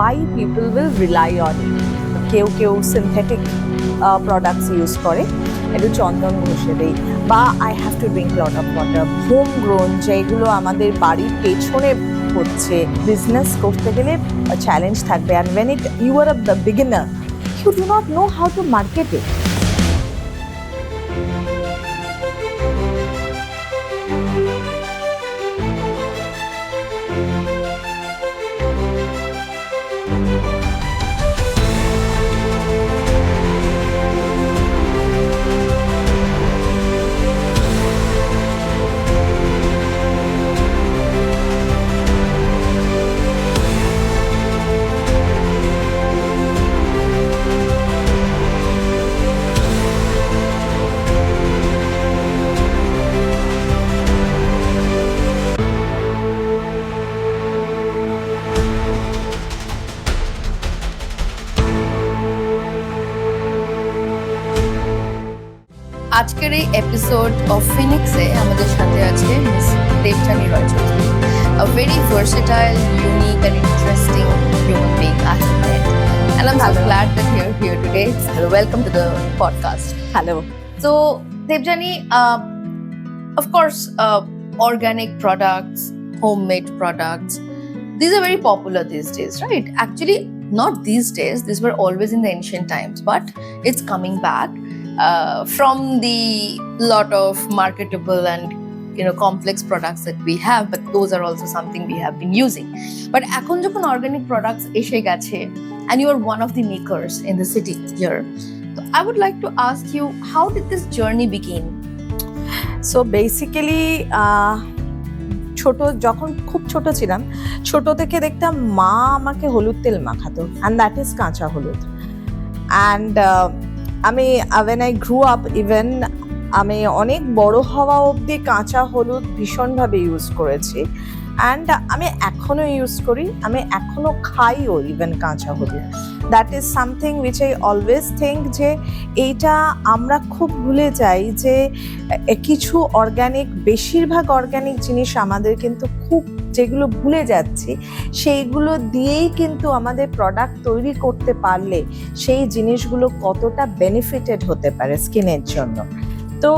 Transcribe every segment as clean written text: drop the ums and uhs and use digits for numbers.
why people will rely on it. কেউ synthetic products use করে, একটু চন্দন ঘষে দেই, বা I have to drink lot of water. Homegrown যেগুলো আমাদের বাড়ির পেছনে হচ্ছে, বিজনেস করতে গেলে চ্যালেঞ্জ থাকবে, and when you are a beginner, you do not know how to market it. আজকের এই এপিসোড অফ ফিনিক্সে আমাদের সাথে আছে miss Debjani Roy Chowdhury, a very versatile, unique and interesting human being I have met, and I'm so glad that you're here today. So welcome to the podcast. Hello. So Debjani, of course, organic products, homemade products, these are very popular these days, right? Actually, not these days, these were always in the ancient times, but it's coming back. From the lot of marketable and complex products that we have, but those are also something we have been using. But এখন যখন organic products এসে গেছে, and you are one of the makers in the city here, so I would like to ask you, how did this journey begin? So basically, যখন খুব ছোট ছিলাম, ছোট থেকে দেখতাম মা আমাকে হলুদ তেল মাখাতো, and that is কাঁচা হলুদ. And আমি when I grew up, even আমি অনেক বড় হওয়া অবধি কাঁচা হলুদ ভীষণভাবে ইউজ করেছি, অ্যান্ড আমি এখনো ইউজ করি, আমি এখনো খাইও ইভেন কাঁচা হলুদ. That is something which I always think যে এইটা আমরা খুব ভুলে যাই যে কিছু অর্গ্যানিক, বেশিরভাগ অর্গ্যানিক জিনিস আমাদের কিন্তু খুব যেগুলো ভুলে যাচ্ছি, সেইগুলো দিয়েই কিন্তু আমাদের প্রোডাক্ট তৈরি করতে পারলে সেই জিনিসগুলো কতটা বেনিফিটেড হতে পারে স্কিনের জন্য. তো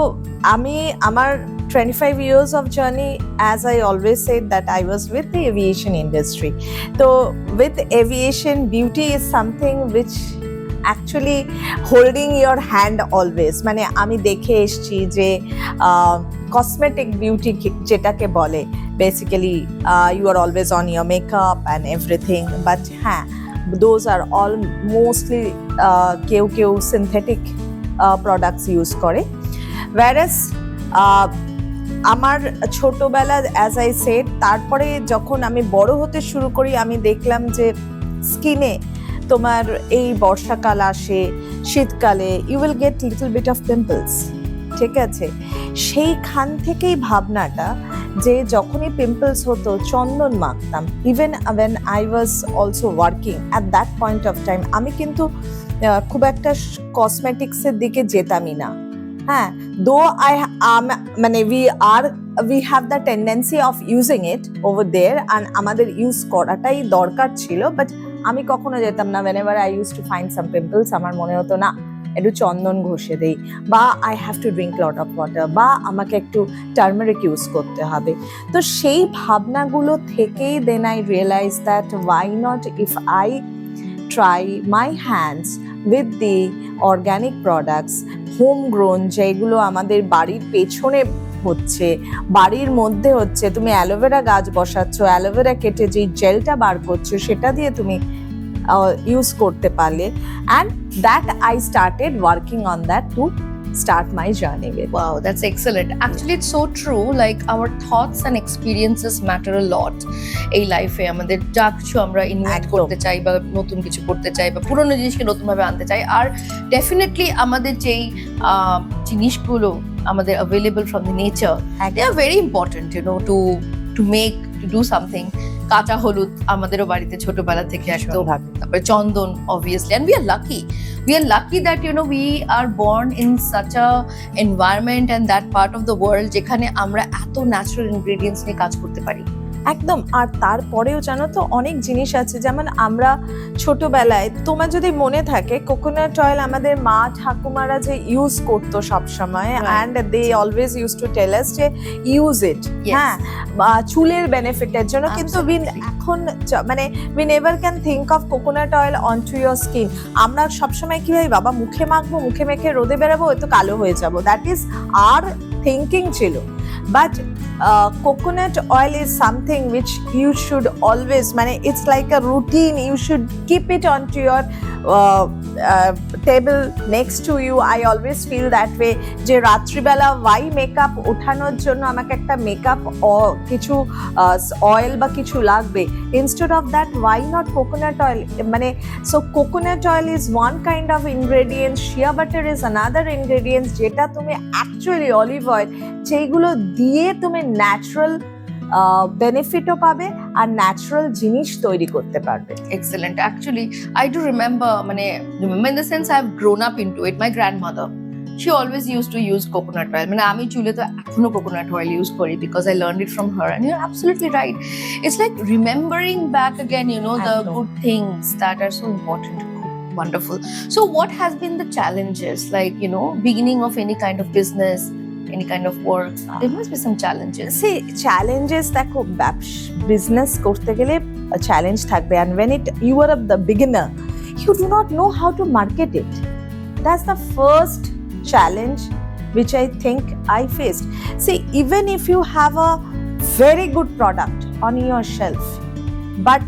আমি আমার 25 years of journey, as I always said, that I was with the aviation industry. So with aviation, beauty is something which actually holding your hand always. মানে আমি দেখে এসেছি যে কসমেটিক বিউটি যেটাকে বলে, basically you are always on your makeup and everything, but হ্যাঁ, those are all mostly কেউ synthetic products use করে. Whereas আমার ছোটবেলা, অ্যাজ আই সেড, তারপরে যখন আমি বড় হতে শুরু করি, আমি দেখলাম যে স্কিনে তোমার এই বর্ষাকাল আসে, শীতকালে you will get little bit of pimples, ঠিক আছে? সেইখান থেকেই ভাবনাটা যে যখনই পিম্পলস হতো চন্দন মাখতাম. Even when I was also working at that point of time, আমি কিন্তু খুব একটা কসমেটিক্সের দিকে যেতামই না. হ্যাঁ, দো মানে we have the tendency of using it over there, and আমাদের ইউজ করাটাই দরকার ছিল, বাট আমি কখনো যেতাম না. whenever I used to find some pimples, আমার মনে হতো না একটু চন্দন ঘষে দেই, বা I have to drink lot of water, বা আমাকে একটু টার্মারিক ইউজ করতে হবে. তো সেই ভাবনাগুলো থেকেই then I realized that why not if I try my hands with the organic products, homegrown, যেগুলো আমাদের বাড়ির পেছনে হচ্ছে, বাড়ির মধ্যে হচ্ছে. তুমি অ্যালোভেরা গাছ বসাচ্ছ, অ্যালোভেরা কেটে যেই জেলটা বার করছো সেটা দিয়ে তুমি ইউজ করতে পারলে, and that I started working on that to start my journey with. Wow, that's excellent. Actually, it's so true. Like our thoughts and experiences matter a lot. এই লাইফে আমাদের যা কিছু আমরা ইনভেস্ট করতে চাই, বা নতুন কিছু করতে চাই, বা পুরোনো জিনিসকে নতুনভাবে আনতে চাই, আর ডেফিনেটলি আমাদের যেই জিনিসগুলো আমাদের available from the nature, they are very important, to make, to do something. কাঁচা হলুদ আমাদেরও বাড়িতে ছোটবেলা থেকে আসতো, তারপরে চন্দন obviously, and we are lucky that we are born in such a environment and that part of the world যেখানে আমরা এত ন্যাচারাল ইনগ্রেডিয়েন্টস নিয়ে কাজ করতে পারি. একদম। আর তারপরেও জানো তো অনেক জিনিস আছে, যেমন আমরা ছোটবেলায়, তোমার যদি মনে থাকে, কোকোনাট অয়েল আমাদের মা ঠাকুমারা যে ইউজ করতো সব সময়, and they always use to tell us যে ইউজ ইট, হ্যাঁ, চুলের বেনিফিটের জন্য। কিন্তু এখন মানে we never can think of coconut oil on to your skin. আমরা সবসময় কি ভাই, বাবা মুখে মাখবো, মুখে মেখে রোদে বেরাবো, হয়তো কালো হয়ে যাবো, দ্যাট ইজ আর থিঙ্কিং ছিল। But coconut oil is something which you should always, it's like a routine, you should keep it onto your table next to you. I always feel that way, যে রাত্রিবেলা why makeup ওঠানোর জন্য আমাকে একটা makeup কিছু oil বা কিছু লাগবে, instead of that why not coconut oil? So coconut oil is one kind of ingredient, shea butter is another ingredient, যেটা তুমি actually olive oil, যেগুলো দিয়ে তুমি ন্যাচারাল বেনিফিটও পাবে আর ন্যাচারাল জিনিস তৈরি করতে পারবে। Excellent. Actually, I do remember in the sense I've grown up into it. My grandmother, she always used to use coconut oil. আমি চুলে তো এখনো coconut oil use করি because I learned it from her. And you're absolutely right. It's like remembering back again, the good things that are so important. Wonderful. So what has been the challenges, like, beginning of any kind of business, any kind of work? There must be some challenges. See, challenges, দেখো business করতে গেলে challenge থাকবে, and when you are the beginner, you do not know how to market it. That's the first challenge which I think I faced. See, even if you have a very good product on your shelf, but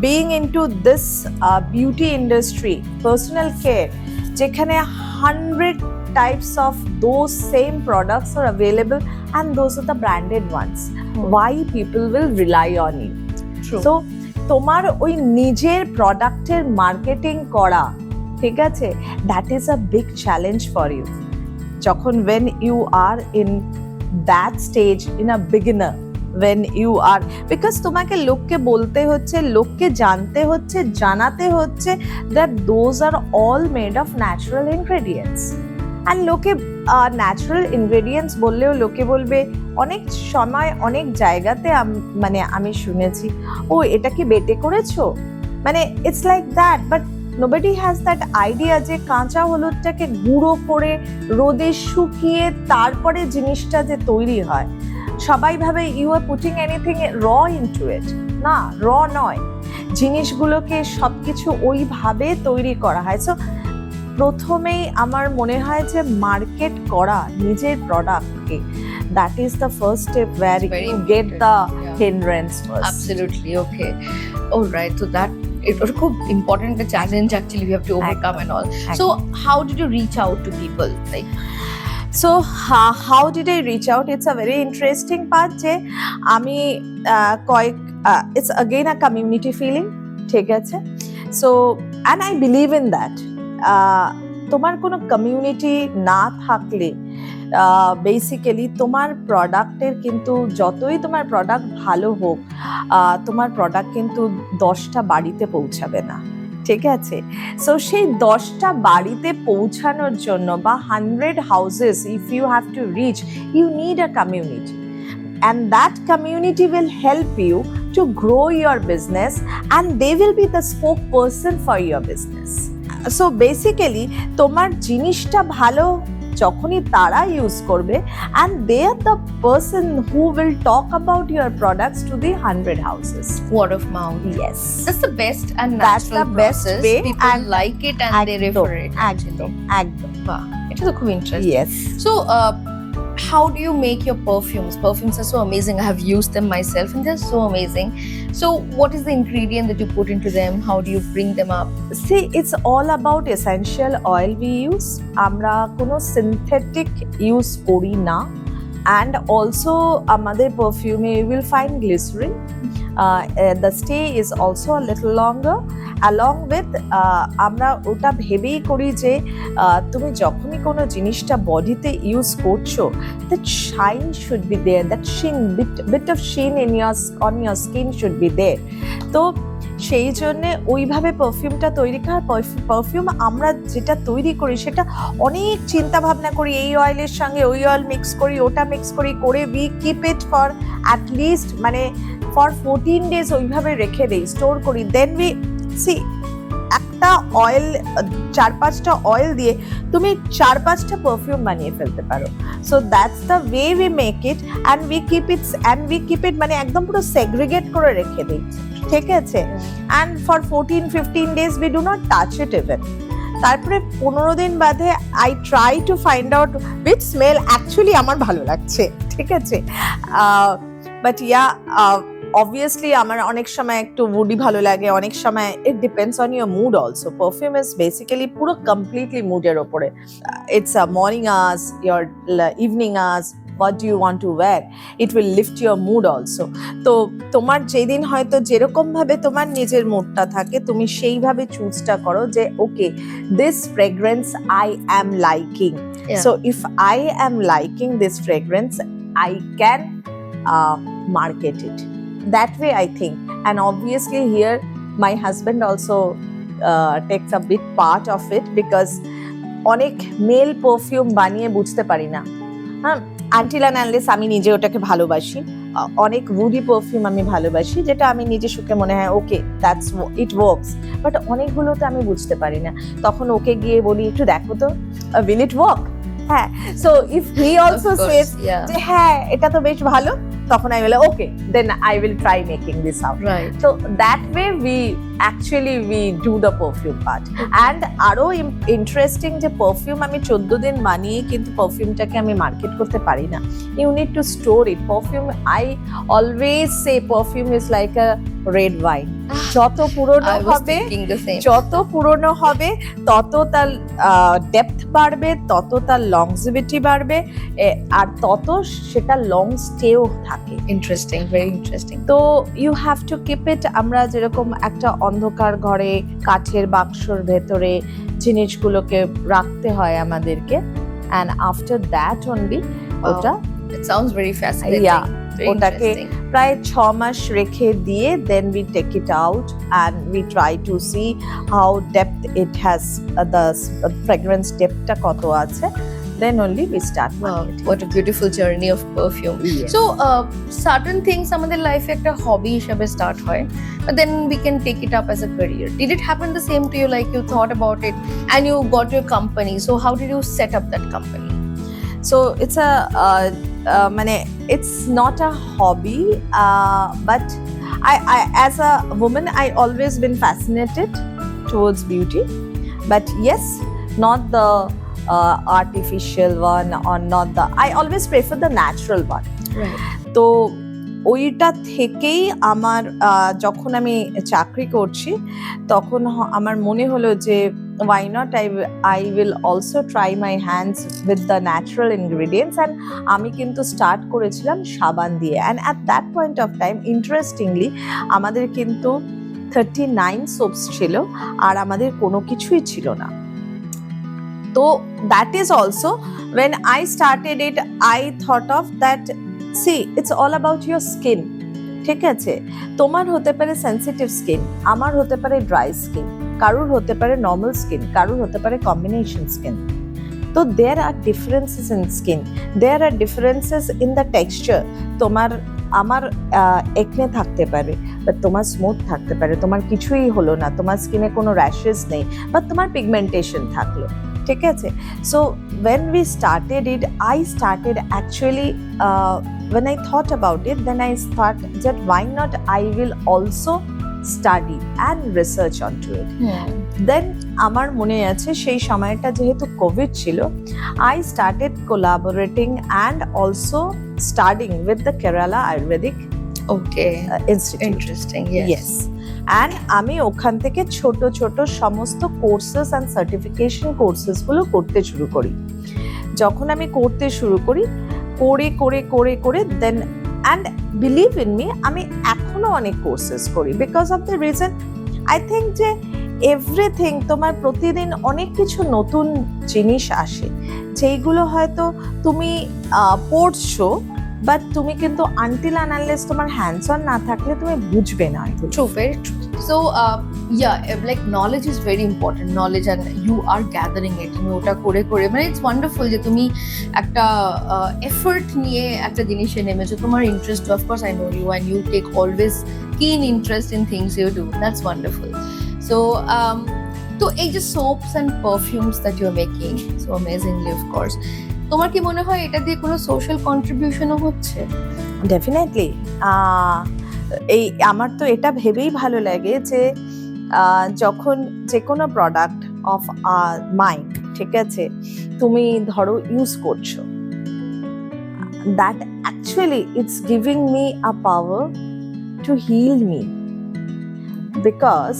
being into this beauty industry, personal care, যেখানে 100 types of those same products are available and those are the branded ones, why people will rely on you? True. So তোমার ওই নিজের প্রোডাক্টের marketing করা, ঠিক আছে, that is a big challenge for you. যখন when you are in that stage, in a beginner, when you are, because তোমাকে লোককে বলতে হচ্ছে, লোককে জানতে হচ্ছে, জানাতে হচ্ছে that those are all made of natural ingredients. And লোকে ন্যাচারাল ইনগ্রেডিয়েন্টস বললেও লোকে বলবে, অনেক সময় অনেক জায়গাতে আমি শুনেছি, ও এটা কি বেটে করেছো, it's like that, but nobody has that idea যে কাঁচা হলুদটাকে গুঁড়ো করে রোদে শুকিয়ে তারপরে জিনিসটা যে তৈরি হয়। সবাই ভাবে ইউ আর পুটিং এনিথিং র ইনটু ইট, না, র নয়, জিনিসগুলোকে সবকিছু ওইভাবে তৈরি করা হয়। সো প্রথমেই আমার মনে হয় যে মার্কেট করা নিজের প্রোডাক্টকে, that is the first step where you get the hindrance first. Absolutely. Okay. All right. So that it was খুব important the challenge actually we have to overcome and all. So how did you reach out to people, like? So how did I reach out? It's a very interesting part যে আমি it's again a community feeling, ঠিক আছে? So and I believe in that. তোমার কোনো community না থাকলে basically তোমার প্রোডাক্টের কিন্তু, যতই তোমার প্রোডাক্ট ভালো হোক, তোমার প্রোডাক্ট কিন্তু 10টা বাড়িতে পৌঁছাবে না, ঠিক আছে? সো সেই 10টা বাড়িতে পৌঁছানোর জন্য বা 100 houses if you have to reach, you need a community, and that community will help you to grow your business and they will be the spokesperson for your business. So basically তোমার জিনিসটা ভালো যখনই তারা use করবে, and they are the person who will talk about your products to the 100 houses. Word of mouth. Yes, That's the best and that's natural the best process. way, People and like it and they refer it. একদম Wow, এটা তো খুব interesting. Yes. So how do you make your perfumes? Perfumes are so amazing. I have used them myself and they're so amazing. So what is the ingredient that you put into them? How do you bring them up? See, it's all about essential oil we use. আমরা কোনো synthetic use করি না, and also আমাদের perfume you will find glycerin. The stay is also a little longer. Along with আমরা ওটা ভেবেই করি যে তুমি যখনই কোনো জিনিসটা বডিতে ইউজ করছো, that shine should be there, that sheen, bit of sheen on your skin should be there. তো সেই জন্য ওইভাবে পারফিউমটা তৈরি করা। পারফিউম আমরা যেটা তৈরি করি সেটা অনেক চিন্তা ভাবনা করি, এই অয়েলের সঙ্গে ওই অয়েল মিক্স করি, ওটা মিক্স করি, করে we keep it for at least মানে ফর 14 days ওইভাবে রেখে দেই, স্টোর করি। দেন উই সি একটা অয়েল 4-5টা অয়েল দিয়ে তুমি 4-5টা পারফিউম বানিয়ে ফেলতে পারো। So that's the way we make it and we keep it মানে একদম পুরো সেগ্রিগেট করে রেখে দিই, ঠিক আছে। And for 14-15 days we do not touch it even. তারপরে 15 দিন বাদে I try to find out which smell actually আমার ভালো লাগছে, ঠিক আছে। বাট ইয়া obviously আমার অনেক সময় একটু উডি ভালো লাগে, অনেক সময় it depends on your mood also. Perfume is basically পুরো কমপ্লিটলি মুডের ওপরে। It's a morning hours, your evening hours, what do you want to wear, it will lift your mood also. তো তোমার যেদিন হয়তো যেরকম ভাবে তোমার নিজের মুডটা থাকে তুমি সেইভাবে চুজটা করো যে ওকে this fragrance I am liking. So if I am liking this fragrance I can market it that way, I think. And obviously here my husband also takes a big part of it because অনেক mail perfume বানিয়ে বুঝতে পারি না, হ্যাঁ, until and unless আমি নিজে ওটাকে ভালোবাসি। অনেক উডি পারফিউম আমি ভালোবাসি যেটা আমি নিজে সুখে মনে হয় okay that's it works, but অনেকগুলো তো আমি বুঝতে পারি না। তখন ওকে গিয়ে বলি একটু দেখো তো উইল ইট ওয়ার্ক। হ্যাঁ, সো ইফ হি অলসো সেজ যে হ্যাঁ এটা তো বেশ ভালো, তখন I will okay then I will try making this out. Right. So that way we do the perfume part. And আরো ইন্টারেস্টিং যে পারফিউম আমি 14 দিন বানিয়ে কিন্তু পারফিউমটাকে আমি মার্কেট করতে পারি না। You need to store it. Perfume, I always say perfume is like a red wine. যত পুরনো হবে তত তার ডেপথ বাড়বে, তত তার লংজিভিটি বাড়বে, আর তত সেটা লং স্টেও থাকে। Interesting, very interesting. তো you have to keep it. আমরা যেরকম একটা অন্ধকার ঘরে কাঠের বাক্সর ভেতরে জিনিসগুলোকে রাখতে হয় আমাদেরকে, অ্যান্ড আফটার দ্যাট অনলি ওটা ইট সাউন্ডস ভেরি ফ্যাসিনেটিং। ওটাকে প্রায় 6 মাস রেখে দিয়ে then we take it out and we try to see how depth it has, the fragrance ডেপথটা কত আছে, then only we start marketing. What a beautiful journey of perfume. Yes. So certain things আমাদের লাইফে একটা হবি হিসেবে start হয়, but then we can take it up as a career. Did it happen the same to you, like you thought about it and you got your company? So how did you set up that company? So it's a it's not a hobby, but I as a woman I always been fascinated towards beauty, but yes, not the artificial one or not the, I always prefer the natural one. Right. তো ওইটা থেকেই আমার যখন আমি চাকরি করছি তখন আমার মনে হলো যে why not I will also try my hands with the natural ingredients, and আমি কিন্তু স্টার্ট করেছিলাম সাবান দিয়ে। and at that point of time interestingly আমাদের কিন্তু 39 soaps ছিল আর আমাদের কোনো কিছুই ছিল না। তো that is also when I started it I thought of that, see it's all about your skin, ঠিক আছে। তোমার হতে পারে সেনসিটিভ স্কিন, আমার হতে পারে ড্রাই স্কিন, কারুর হতে পারে নর্মাল স্কিন, কারুর হতে পারে কম্বিনেশন স্কিন। তো there are differences in skin, there are differences in the texture. আমার একনে থাকতে পারে, বাট তোমার স্মুথ থাকতে পারে, তোমার কিছুই হলো না, তোমার স্কিনে কোনো র্যাশেস নেই, বাট তোমার পিগমেন্টেশন থাকলো, ঠিক আছে। So when we started it I started actually when I thought about it then I thought that why not I will also study and research onto it. Then আমার মনে আছে সেই সময়টা যেহেতু কোভিড ছিল I started collaborating and also studying with the Kerala Ayurvedic Institute. Interesting. Yes. And আমি ওখান থেকে ছোট ছোট সমস্ত কোর্সেস অ্যান্ড সার্টিফিকেশন কোর্সেস গুলো করতে শুরু করি। যখন আমি করতে শুরু করি করে দেন অ্যান্ড বিলিভ ইন মি আমি এখনো অনেক কোর্সেস করি because of the reason I think যে এভরিথিং তোমার প্রতিদিন অনেক কিছু নতুন জিনিস আসে যেইগুলো হয়তো তুমি পড়ছো বাট তুমি কিন্তু আনটিল আনলেস তোমার হ্যান্ডস অন না থাকলে তুমি বুঝবে না। True, very true. So yeah, like knowledge is very important, knowledge, and you are gathering it. তুমি ওটা করে করে মানে it's wonderful যে তুমি একটা effort নিয়ে একটা জিনিসে নেমেছো, তোমার interest, of course I know you and you take always keen interest in things you do. That's wonderful. So তো এই যে soaps and perfumes that you're making so amazingly, of course, তোমার কি মনে হয় এটা দিয়ে কোনো social contributionও হচ্ছে? ডেফিনেটলি। এই আমার তো এটা ভেবেই ভালো লাগে যে যখন যে কোনো প্রোডাক্ট অফ মাইন্ড, ঠিক আছে, তুমি ধরো ইউজ করছো, that actually it's giving me a power to heal me, because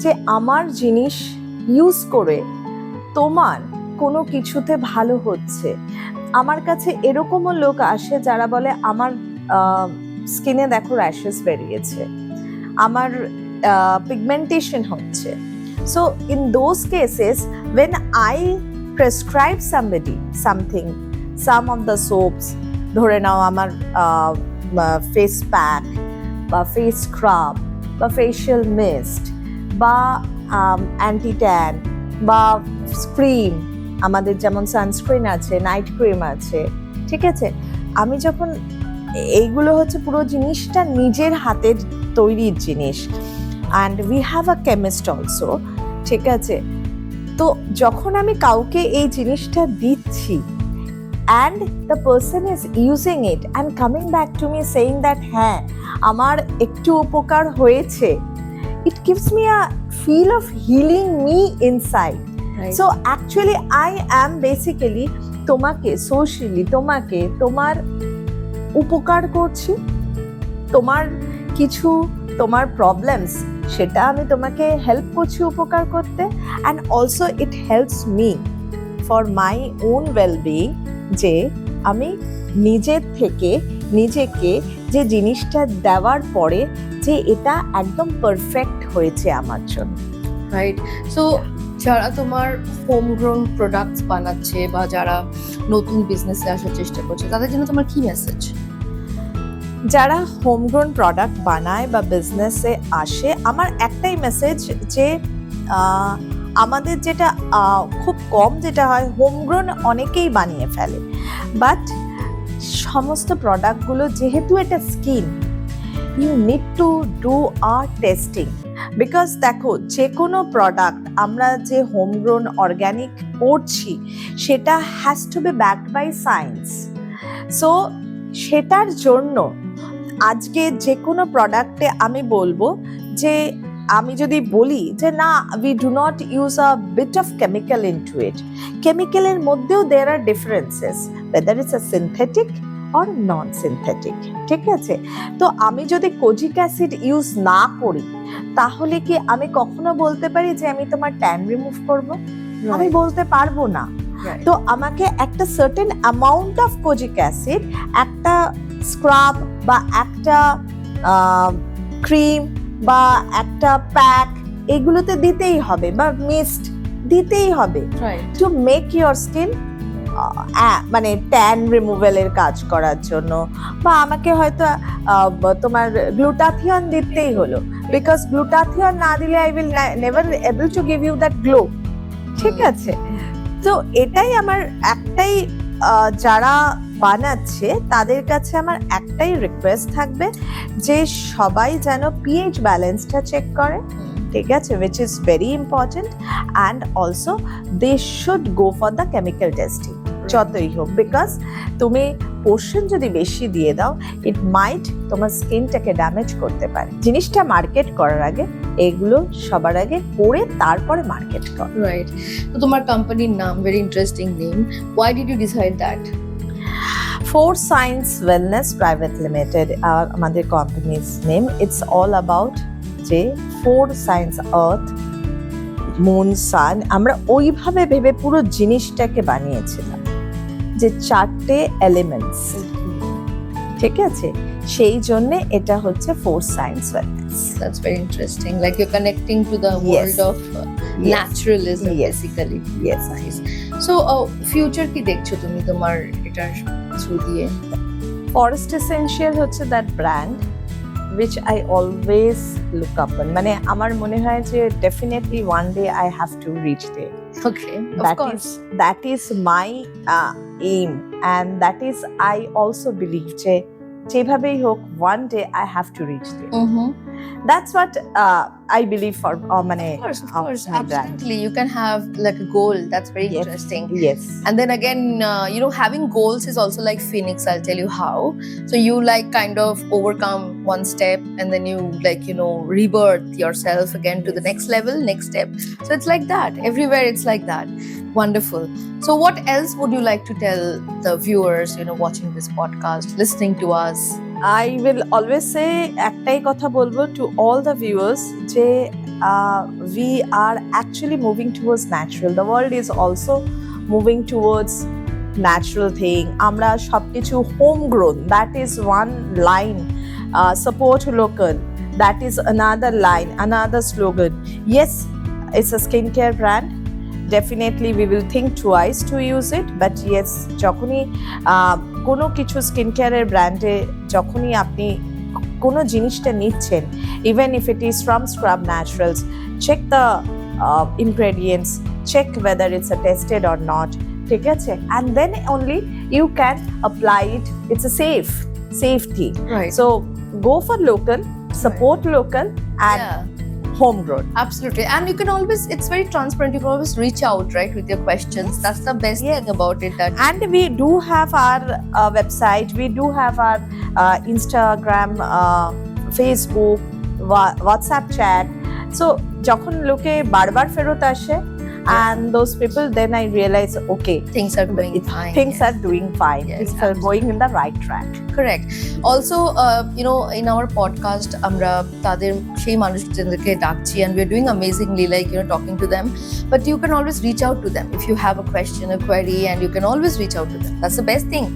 যে আমার জিনিস ইউজ করে তোমার কোনো কিছুতে ভালো হচ্ছে। আমার কাছে এরকমও লোক আসে যারা বলে আমার স্কিনে দেখো র্যাশেস বেরিয়েছে, আমার পিগমেন্টেশন হচ্ছে। So in those cases when I prescribe somebody something, some of the soaps, ধরে নাও আমার ফেস প্যাক বা ফেস স্ক্রাব বা ফেশিয়াল মিস্ট বা অ্যান্টি ট্যান বা ক্রিম, আমাদের যেমন সানস্ক্রিন আছে, নাইট ক্রিম আছে, ঠিক আছে, আমি যখন এইগুলো হচ্ছে পুরো জিনিসটা নিজের হাতের তৈরির জিনিস, and we have a chemist also, ঠিক আছে, তো যখন আমি কাউকে এই জিনিসটা দিচ্ছি and the person is using it and coming back to me saying that হ্যাঁ আমার একটু উপকার হয়েছে, it gives me a feel of healing me inside. Right. So actually I am basically তোমাকে socially তোমার উপকার করছি, তোমার কিছু তোমার প্রবলেমস সেটা আমি তোমাকে হেল্প করছি উপকার করতে, and also it helps me for my own wellbeing, যে আমি নিজের থেকে নিজেকে যে জিনিসটা দেওয়ার পরে যে এটা একদম পারফেক্ট হয়েছে আমার জন্য। রাইট। সো যারা তোমার হোমগ্রোন প্রোডাক্টস বানাচ্ছে বা যারা নতুন বিজনেসে আসার চেষ্টা করছে তাদের জন্য তোমার কি মেসেজ? যারা হোমগ্রোন প্রোডাক্ট বানায় বা বিজনেসে আসে, আমার একটাই মেসেজ যে আমাদের যেটা খুব কম যেটা হয়, হোমগ্রোন অনেকেই বানিয়ে ফেলে, বাট সমস্ত প্রোডাক্টগুলো যেহেতু এটা skin, you need to do a testing, because দেখো যে কোনো প্রোডাক্ট আমরা যে হোমগ্রোন অর্গ্যানিক করছি সেটা has to be backed by science. So সেটার জন্য আজকে যে কোনো প্রোডাক্টে আমি বলবো যে, আমি যদি বলি যে না we do not use a bit of chemical into it, কেমিক্যালের মধ্যেও there are differences, whether it's a synthetic or non synthetic, ঠিক আছে। তো আমি যদি কোজিক অ্যাসিড ইউজ না করি তাহলে কি আমি কখনো বলতে পারি যে আমি তোমার ট্যান রিমুভ করবো? আমি বলতে পারবো না। তো আমাকে একটা certain amount of kojic acid একটা স্ক্রাব বা একটা ক্রিম বা একটা প্যাক এগুলোতে দিতেই হবে, বা মিস্ট দিতেই হবে টু মেক ইউর স্কিন মানে ট্যান রিমুভালের কাজ করার জন্য। বা আমাকে হয়তো তোমার গ্লুটাথিয়ন দিতেই হলো, বিকজ গ্লুটাথিয়ন না দিলে I will never able to give you that glow, ঠিক আছে। তো এটাই আমার একটাই, যারা বানাচ্ছে তাদের কাছে আমার একটাই রিকোয়েস্ট থাকবে যে সবাই যেন পিএইচ ব্যালেন্সটা চেক করে, ঠিক আছে, which is very important, and also they should go for the chemical testing যতই হোক, বিকজ তুমি পোর্শন যদি বেশি দিয়ে দাও ইট মাইট তোমার স্কিনটাকে ড্যামেজ করতে পারে। জিনিসটা মার্কেট করার আগে এগুলো সবার আগে করে তারপরে মার্কেট কর। রাইট। তো তোমার কোম্পানির নাম very interesting name, why did you decide that? Force Science Wellness Private Limited আমাদের কোম্পানির নেম। ইটস অল অ্যাবাউট যে ফোর সায়েন্স, আর্থ, মুন, সান, আমরা ওইভাবে ভেবে পুরো জিনিসটাকে বানিয়েছিলাম যে চারটে এলিমেন্টস, ঠিক আছে, সেই জন্য এটা হচ্ছে four science wellness. That's very interesting, like you're connecting to the world of naturalism, basically. Yes, nice. So future কি দেখছো তুমি তোমার এটার থ্রু দিয়ে? ফরেস্ট এসেনশিয়াল হচ্ছে that brand, which I always look up on. মানে আমার মনে হয় যে definitely one day I have to reach there. Okay, of course. That is my aim, and that is I also believe যে যেভাবেই হোক one day I have to reach there. That's what I believe for মানে Of course, absolutely. You can have like a goal. That's very interesting. Yes. And then again, having goals is also like Phoenix. I'll tell you how. So you like kind of overcome one step, and then you like rebirth yourself again to the next level, next step. So it's like that. Everywhere it's like that. Wonderful. So what else would you like to tell the viewers, watching this podcast, listening to us? I will always say একটাই কথা বলবো to all the viewers যে we are actually moving towards natural. The world is also moving towards natural thing. আমরা সবকিছু homegrown. That is one line. Support local. That is another line, another slogan. Yes, it's a skincare brand. Definitely we will think twice to use it, but yes, যখনই কোনো কিছু skin কেয়ারের ব্র্যান্ডে যখনই আপনি কোনো জিনিসটা নিচ্ছেন, even if it is from Scrub Naturals, check the ingredients, check whether it's tested or not, ঠিক আছে, and then only you can apply it. It's a safety, right? So go for local, support local, and homegrown. Absolutely. And you can always, it's very transparent, you can always reach out, right, with your questions. That's the best thing about it. And we do have our website, we do have our Instagram, Facebook, WhatsApp chat. So যখন লোকে বারবার ফেরত আসে, and those people, then I realize, okay, things are going fine. Things are doing fine. Yes, things are going in the right track. Correct. Also, in our podcast, আমরা তাদের সেই মানুষদেরকে ডাকছি, and we're doing amazingly, like talking to them. But you can always reach out to them if you have a question, a query, and you can always reach out to them. That's the best thing.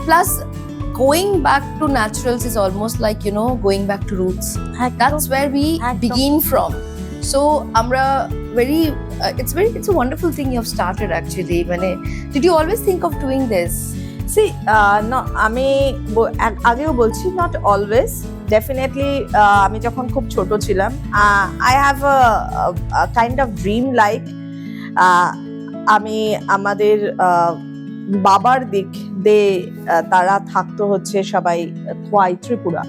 Plus, going back to naturals is almost like going back to roots. That's where we begin from. So আমরা it's a wonderful thing you have started actually. Did you always think of doing this? See, no, আমি আগেও বলছি, not always. Definitely, আমি যখন খুব ছোট ছিলাম, I have a kind of dream like আমি আমাদের বাবার দিক দিয়ে তারা থাকতো হচ্ছে সবাই Khowai Tripura.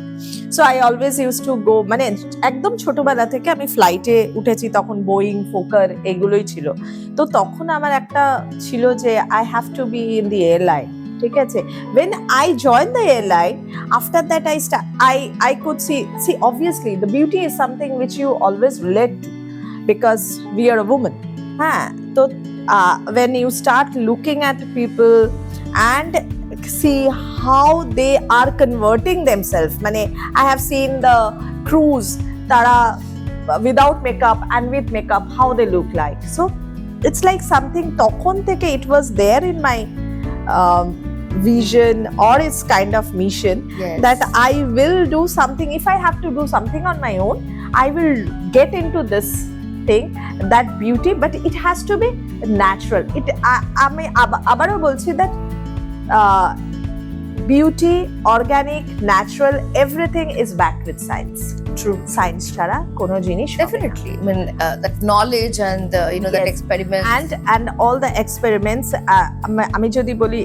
So I always use to go, মানে একদম ছোটবেলা থেকে আমি ফ্লাইটে উঠেছি, তখন বোয়িং, ফোকার এগুলোই ছিল। তো তখন আমার একটা ছিল যে I have to be in the airline, ঠিক আছে। when I joined the airline, after that I could see obviously the beauty is something which you always relate to because we are a woman. So when you start looking at people and see how they are converting themselves, I have seen the crews tara without makeup and with makeup, how they look like. So it's like something tokhon theke it was there in my vision, or it's kind of mission, that I will do something. If I have to do something on my own, I will get into this thing, that beauty, but it has to be natural. আমি আবারও বলছি that beauty, organic, natural, everything is backed with science. True. Science ছাড়া কোনো জিনিস definitely. That knowledge and that experiment and all the experiments, আমি যদি বলি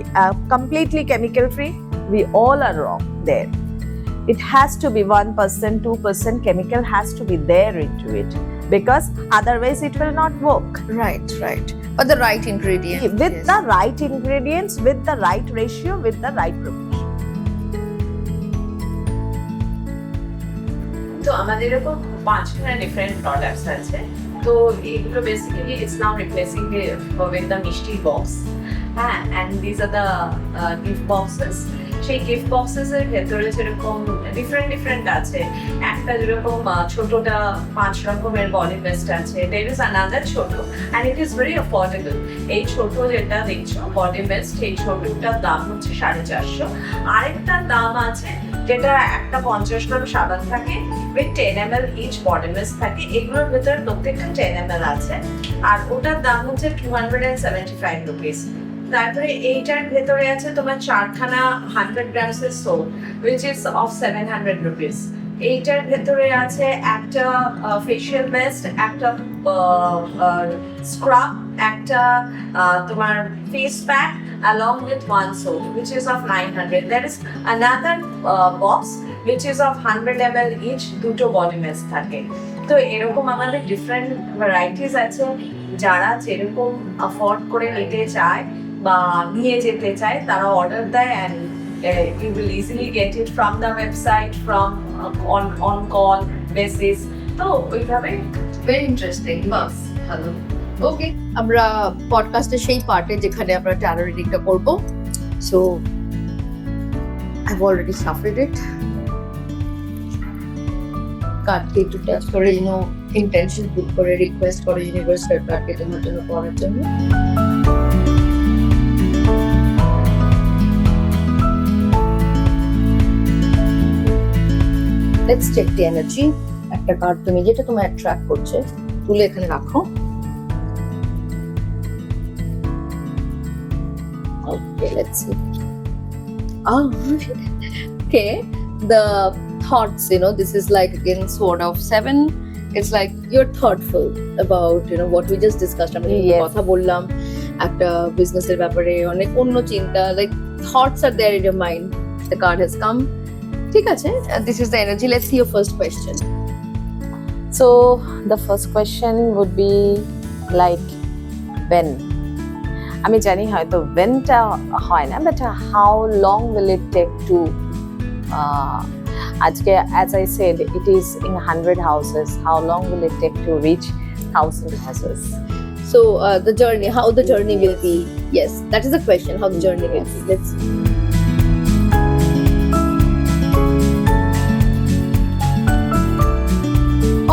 completely chemical free, we all are wrong there. It has to be 1%, 2% chemical has to be there into it, because otherwise it will not work. Right. But the right ingredients. With the right ingredients, with the right ratio, with the right proportion. তো আমাদের এরকম 5 different products আছে। তো এগুলো basically it's now replacing with the মিষ্টি box, and these are the gift boxes. সেই gift boxes এর ভেতরে যেরকম ডিফারেন্ট আছে, একটা যেরকম ছোটটা 5 রকমের বডি মিস্ট আছে, there is another ছোট, and it is very affordable. এই ছোট যেটা দেখছো বডি মিস্ট, এই ছোটটার দাম হচ্ছে 450। আরেকটার দাম আছে যেটা একটা 50 গ্রাম সাবান থাকে with 10 ml each body mist থাকে, এগুলোর ভেতরে প্রত্যেকটা 10 ml আছে, আর ওটার দাম হচ্ছে 275 রুপিস। তারপরে এইটার ভেতরে আছে তোমার 4খানা 100 গ্রামস এর soap which is of 700 rupees, এইটার ভেতরে আছে একটা ফেশিয়াল বেস্ট, একটা স্ক্রাব, একটা তোমার face pack along with one soap which is of 900. There is another box which is of 100 ml each, দুটো body mist থাকে। তো এরকম আমাদের ডিফারেন্ট ভ্যারাইটিস আছে, যারা যেরকম অ্যাফোর্ড করে নিতে চায় বা নিয়ে যেতে চায় তারা অর্ডার দেয়, and you will easily get it from the website, from on call basis. তো ওইভাবে ভেরি ইন্টারেস্টিং, বাস ভালো। ওকে, আমরা পডকাস্টের সেই পার্টে যেখানে আমরা ট্যারো রিডিংটা করব। So I have already shuffled it. কার্ডকে একটু টাচ করে ইন্টেনশন পুট করে রিকোয়েস্ট করে ইউনিভার্সাল কার্ডকে তোমার জন্য পড়ার জন্য। Let's check the energy. একটা কার্ড তুমি যেটা তোমায় অ্যাট্রাক্ট করছে তুলে এখানে রাখো। Okay, let's see. Oh, okay. The thoughts, this is like again Sword of 7. It's like you're thoughtful about, what we just discussed. আমরা কথা বললাম একটা বিজনেসের ব্যাপারে, অনেক অন্য চিন্তা, like thoughts are there in your mind. The card has come. ঠিক আছে, this is the energy. Let's see your first question. So the first question would be like when. আমি জানি হয়তো whenটা হয় না, but how long will it take to আজকে, as I said, it is in 100 houses. How long will it take to reach 1,000 houses? So the journey, how the journey will be. Yes, that is the question, how the journey will be. Let's see.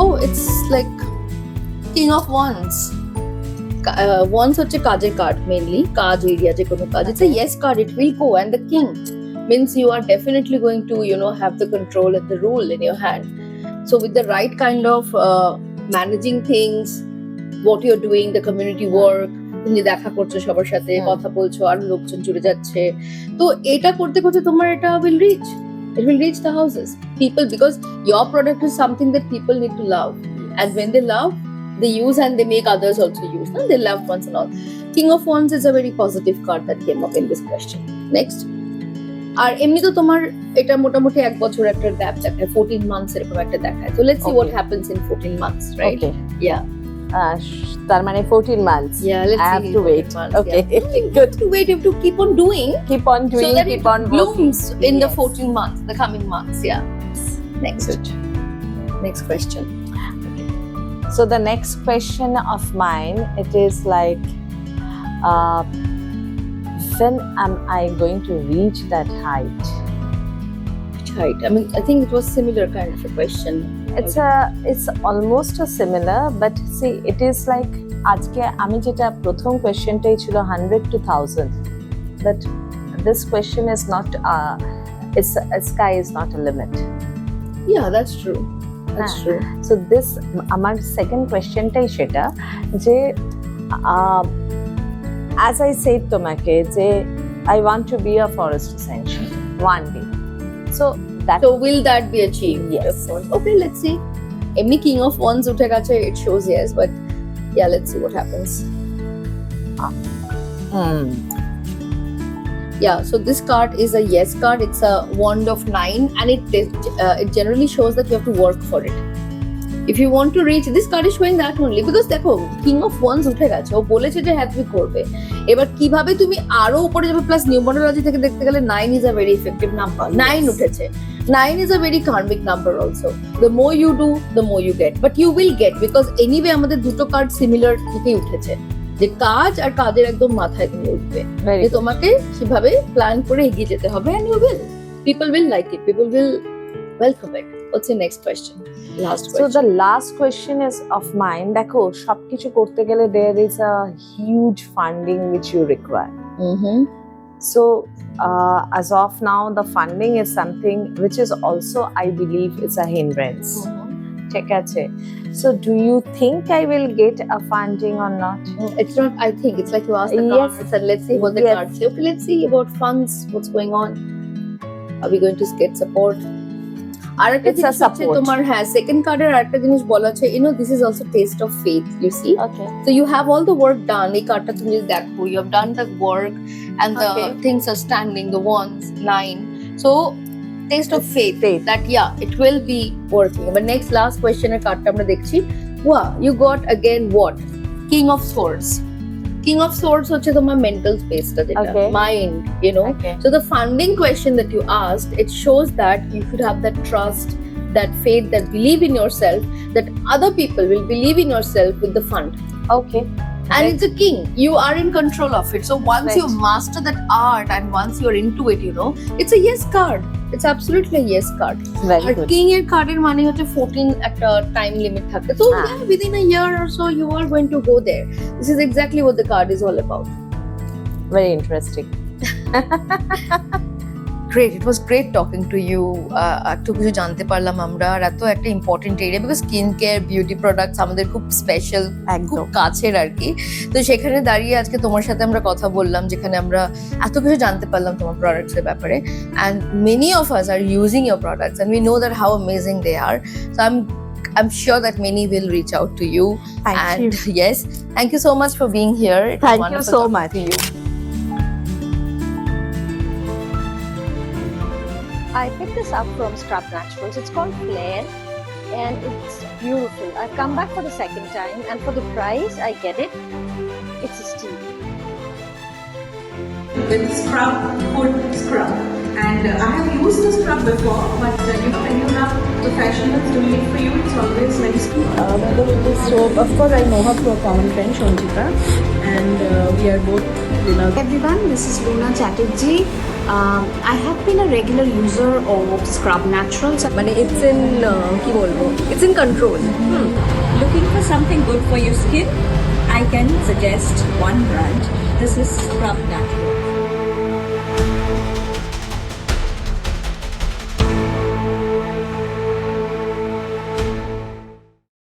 Oh, it's like King of Wands. Wands হচ্ছে কাজের card, mainly কাজ area, যে কোনো কাজ। It's a yes card, it will go, and the king means you are definitely going to have the control and the rule in your hand. So with the right kind of managing things, what you're doing, the community work, তুমি দেখা করছো সবার সাথে, কথা বলছো, আর লোকজন জুড়ে যাচ্ছে, তো এটা করতে করতে তোমার এটা will reach. It will reach the houses. People, because your product is something that people need to love. And when they love, they use and they make others also use. No? They love ones and all. King of Wands is a very positive card that came up in this question. Next. আর এমনি তো তোমার এটা মোটামুটি 1 বছর একটা gap দেখায়, 14 months এরকম একটা দেখায়। So let's see what happens in 14 months, right? Okay. Yeah. তার মানে 14 months. Yeah, let's I see. have to wait. Okay. Good to wait. You have to keep on doing. Keep on doing, so that keep it on working. blooms in the 14 months, the coming months. Yeah. Next. Next question. So the next question of mine, it is like, when am I going to reach that height? Which height? I mean, I think it was similar kind of a question. It's almost a similar, but see, it is like আজকে আমি যেটা প্রথম কোয়েশ্চেনটাই ছিল 100 to 1000, but this question is not sky is not a limit. Yeah, that's true. That's true. So this আমার second কোয়েশ্চেনটাই সেটা যে as I said তোমাকে যে I want to be a forest essential one day. So will that be achieved? Yes. Of course. Okay, let's see. Emni King of Wands উঠে গেছে, it shows yes, but yeah, let's see what happens. Yeah, so this card is a yes card. It's a wand of 9, and it generally shows that you have to work for it. If you want to reach, this card is showing that only because দেখো King of Wands উঠে গেছে, ও বলেছে যে হ্যাঁ তুমি করবে। এবার কিভাবে তুমি আরো উপরে যাবে, প্লাস নিউমারোলজি থেকে দেখতে গেলে 9 is a very effective number. 9 উঠেছে। 9 is a very karmic number also. The more you do, the more you get. But you will get, because anyway আমাদের দুটো কার্ড সিমিলার থেকেই উঠেছে, যে কাজ আর কাজের একদম মাথায় তুমি উঠবে, যে তোমাকে সেভাবে প্ল্যান করে এগিয়ে যেতে হবে, and you will. People will like it. People will welcome it. What's your next question? Last question. So the last question is of mine. দেখো সবকিছু করতে গেলে there is a huge funding which you require. So as of now, the funding is something which is also, I believe, is a hindrance. ঠিক আছে. So do you think I will get a funding or not? It's not, I think. It's like you ask the Yes. cards and let's see what the cards say. Okay, let's see about funds. What's going on? Are we going to get support? আর একটা It's a জিনিস হচ্ছে support. তোমার হ্যাঁ second কার্ডের আরেকটা জিনিস বলা আছে this is also taste of faith, you see. Okay. So you have all the work done. এই কার্ডটা তুমি যদি দেখো, you have done the work and the Okay. things are standing, the wands, 9. So taste of It's faith, faith. that yeah, it will be working. But next last question এর কার্ডটা আমরা দেখছি, wow, you got again what? King of Swords. King of Swords হচ্ছে তোমার mental space টা যেটা, Okay. mind, you know. Okay. So the funding question that you asked, it shows that you should have that trust, that faith, that believe in yourself, that other people will believe in yourself with the fund. Okay. And Right. it's a king. You are in control of it. So once Right. you master that art and once you're into it, you know, it's a yes card. It's absolutely a yes card. Very আর good. King এর কার্ডের মানে হচ্ছে 14 একটা time limit থাকে, তো Ah. yeah, within a year or so you are going to go there. This is exactly what the card is all about. Very interesting. Great, it was great talking to you. একটু কিছু জানতে পারলাম আমরা, আর এত একটা important area, because skin care beauty products আমাদের খুব special, খুব একদম। কাছের আর কি। তো সেখানে দাঁড়িয়ে আজকে তোমার সাথে আমরা কথা বললাম, যেখানে আমরা এত কিছু জানতে পারলাম তোমার প্রোডাক্টস এর ব্যাপারে, and many of us are using your products and we know that how amazing they are. So I'm sure that many will reach out to you. Thank and you. yes, thank you so much for being here. It was Thank you wonderful so talking much. to you. I picked this up from Scrub Naturals. It's called Flare and it's beautiful. I've come back for the second time and for the price, I get it. It's a steal. With scrub, foot scrub. And I have used the scrub before, but you know, when you have professionals doing it for you, it's always nice to Whether with this soap, of course I know her through a common friend, Shonjita, and we are both beloved. Everyone, this is Luna Chatterjee. I have been a regular user of Scrub Naturals. মানে it's in কি বলবো, it's in control. Looking for something good for your skin, I can suggest one brand. This is Scrub Naturals.